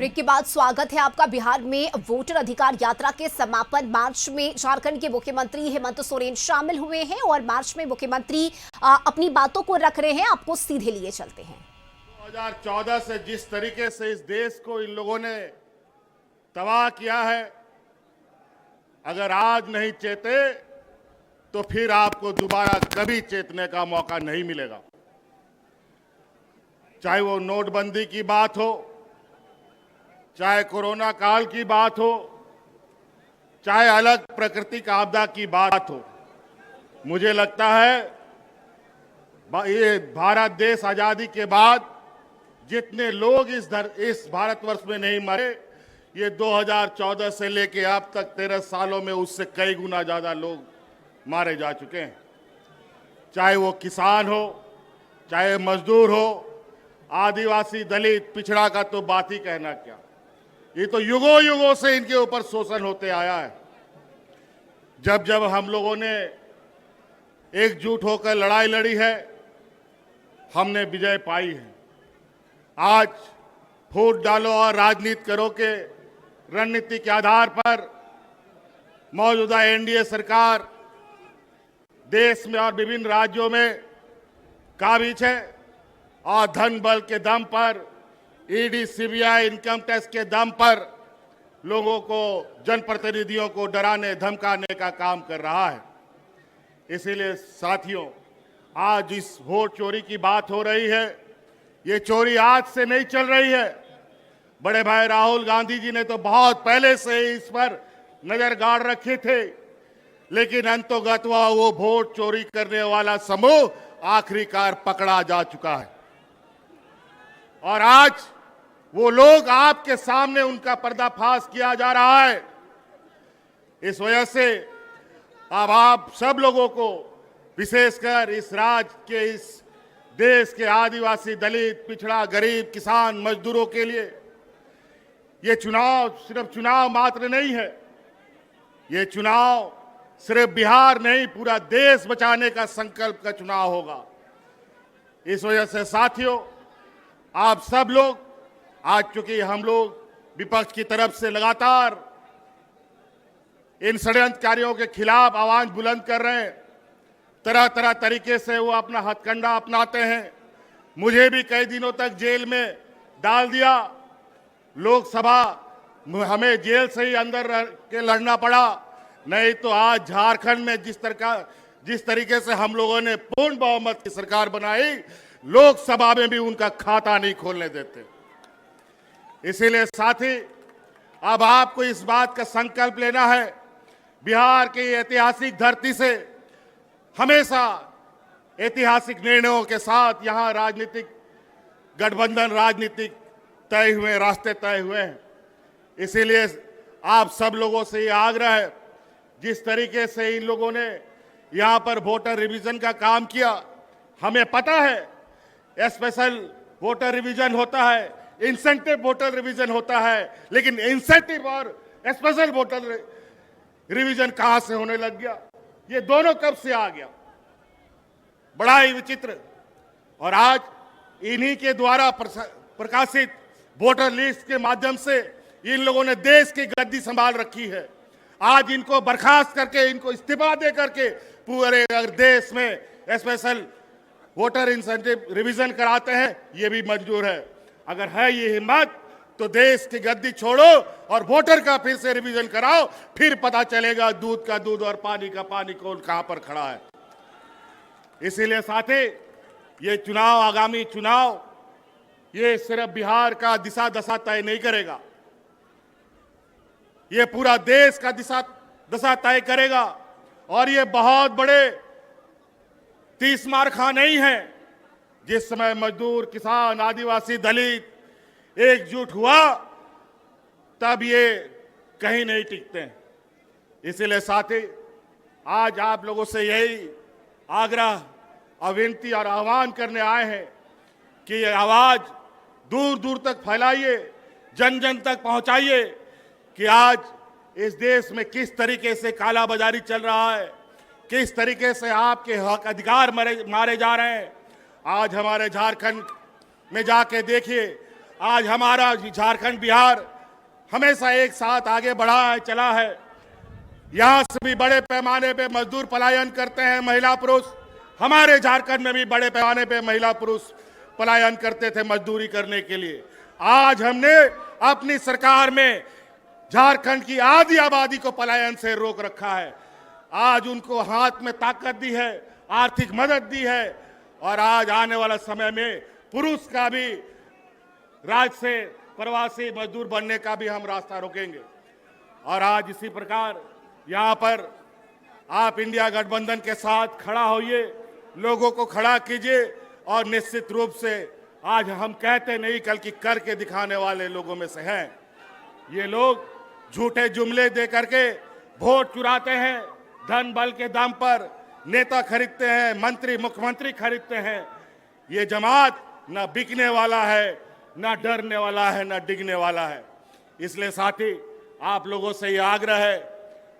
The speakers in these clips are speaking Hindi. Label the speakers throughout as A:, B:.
A: ब्रेक के बाद स्वागत है आपका। बिहार में वोटर अधिकार यात्रा के समापन मार्च में झारखंड के मुख्यमंत्री हेमंत सोरेन शामिल हुए हैं और मार्च में मुख्यमंत्री अपनी बातों को रख रहे हैं। आपको सीधे लिए चलते हैं।
B: 2014 से जिस तरीके से इस देश को इन लोगों ने तबाह किया है, अगर आज नहीं चेते तो फिर आपको दोबारा कभी चेतने का मौका नहीं मिलेगा। चाहे वो नोटबंदी की बात हो, चाहे कोरोना काल की बात हो, चाहे अलग प्राकृतिक आपदा की बात हो, मुझे लगता है ये भारत देश आजादी के बाद जितने लोग इस भारतवर्ष में नहीं मरे, ये 2014 से लेके अब तक 13 सालों में उससे कई गुना ज्यादा लोग मारे जा चुके हैं। चाहे वो किसान हो, चाहे मजदूर हो, आदिवासी, दलित, पिछड़ा का तो बात ही कहना क्या। ये तो युगों युगों से इनके ऊपर शोषण होते आया है। जब जब हम लोगों ने एकजुट होकर लड़ाई लड़ी है, हमने विजय पाई है। आज फूट डालो और राजनीति करो के रणनीति के आधार पर मौजूदा एनडीए सरकार देश में और विभिन्न राज्यों में काबिज है और धन बल के दम पर, ईडी, सीबीआई, इनकम टैक्स के दम पर लोगों को, जनप्रतिनिधियों को डराने धमकाने का काम कर रहा है। इसीलिए साथियों, आज इस वोट चोरी की बात हो रही है। ये चोरी आज से नहीं चल रही है। बड़े भाई राहुल गांधी जी ने तो बहुत पहले से इस पर नजर गाड़ रखे थे, लेकिन अंतोगत्वा वो वोट चोरी करने वाला समूह आखिरकार पकड़ा जा चुका है और आज वो लोग आपके सामने उनका पर्दाफाश किया जा रहा है। इस वजह से अब आप सब लोगों को, विशेषकर इस राज्य के, इस देश के आदिवासी, दलित, पिछड़ा, गरीब, किसान, मजदूरों के लिए ये चुनाव सिर्फ चुनाव मात्र नहीं है। ये चुनाव सिर्फ बिहार नहीं, पूरा देश बचाने का संकल्प का चुनाव होगा। इस वजह से साथियों, आप सब लोग, आज चूंकि हम लोग विपक्ष की तरफ से लगातार इन षड्यंत्रकारियों के खिलाफ आवाज बुलंद कर रहे हैं, तरह तरह तरीके से वो अपना हथकंडा अपनाते हैं। मुझे भी कई दिनों तक जेल में डाल दिया। लोकसभा हमें जेल से ही अंदर रह के लड़ना पड़ा, नहीं तो आज झारखंड में जिस तरीके से हम लोगों ने पूर्ण बहुमत की सरकार बनाई, लोकसभा में भी उनका खाता नहीं खोलने देते। इसीलिए साथी, अब आपको इस बात का संकल्प लेना है, बिहार की ऐतिहासिक धरती से हमेशा ऐतिहासिक निर्णयों के साथ यहां राजनीतिक गठबंधन, राजनीतिक तय हुए, रास्ते तय हुए हैं। इसीलिए आप सब लोगों से ये आग्रह है, जिस तरीके से इन लोगों ने यहां पर वोटर रिवीजन का काम किया, हमें पता है स्पेशल वोटर रिवीजन होता है, इंसेंटिव वोटर रिवीजन होता है, लेकिन इंसेंटिव और स्पेशल वोटर रिवीजन कहां से होने लग गया? ये दोनों कब से आ गया? बड़ा ही विचित्र। और आज इन्हीं के द्वारा प्रकाशित वोटर लिस्ट के माध्यम से इन लोगों ने देश की गद्दी संभाल रखी है। आज इनको बर्खास्त करके, इनको इस्तीफा दे करके पूरे देश में स्पेशल वोटर इंसेंटिव रिवीजन कराते हैं, ये भी मंजूर है। अगर है ये हिम्मत तो देश की गद्दी छोड़ो और वोटर का फिर से रिवीजन कराओ, फिर पता चलेगा दूध का दूध और पानी का पानी कौन कहां पर खड़ा है। इसीलिए साथी, ये चुनाव, आगामी चुनाव, ये सिर्फ बिहार का दिशा दशा तय नहीं करेगा, ये पूरा देश का दशा तय करेगा। और ये बहुत बड़े 30 मारखा नहीं है। जिस समय मजदूर, किसान, आदिवासी, दलित एकजुट हुआ, तब ये कहीं नहीं टिकते हैं। इसीलिए साथी, आज आप लोगों से यही आग्रह, विनती और आह्वान करने आए हैं कि ये आवाज दूर दूर तक फैलाइए, जन जन तक पहुंचाइए कि आज इस देश में किस तरीके से कालाबाजारी चल रहा है, किस तरीके से आपके हक अधिकार मारे जा रहे हैं। आज हमारे झारखंड में जाके देखिए, आज हमारा झारखंड बिहार हमेशा एक साथ आगे बढ़ा है, चला है। यहां से भी बड़े पैमाने पे मजदूर पलायन करते हैं, महिला पुरुष। हमारे झारखंड में भी बड़े पैमाने पे महिला पुरुष पलायन करते थे मजदूरी करने के लिए। आज हमने अपनी सरकार में झारखंड की आधी आबादी को पलायन से रोक रखा है। आज उनको हाथ में ताकत दी है, आर्थिक मदद दी है, और आज आने वाला समय में पुरुष का भी राज्य से प्रवासी मजदूर बनने का भी हम रास्ता रोकेंगे। और आज इसी प्रकार यहाँ पर आप इंडिया गठबंधन के साथ खड़ा होइए, लोगों को खड़ा कीजिए, और निश्चित रूप से आज हम कहते नहीं बल्कि करके दिखाने वाले लोगों में से हैं। ये लोग झूठे जुमले दे करके वोट चुराते हैं, धन बल के दम पर नेता खरीदते हैं, मंत्री मुख्यमंत्री खरीदते हैं। ये जमात न बिकने वाला है, न डरने वाला है, न डिगने वाला है। इसलिए साथी, आप लोगों से ये आग्रह है,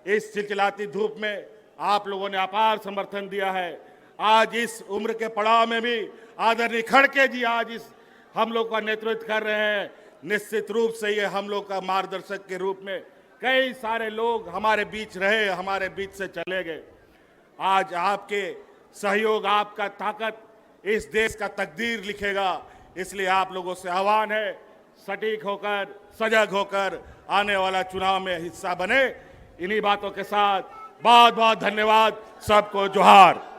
B: इस चिलचिलाती धूप में आप लोगों ने अपार समर्थन दिया है। आज इस उम्र के पड़ाव में भी आदरणीय खड़गे जी आज इस हम लोग का नेतृत्व कर रहे हैं। निश्चित रूप से ये हम लोग का मार्गदर्शक के रूप में कई सारे लोग हमारे बीच रहे, हमारे बीच से चले गए। आज आपके सहयोग, आपका ताकत इस देश का तकदीर लिखेगा। इसलिए आप लोगों से आह्वान है, सटीक होकर, सजग होकर आने वाला चुनाव में हिस्सा बने। इन्हीं बातों के साथ बहुत बहुत धन्यवाद। सबको जोहार।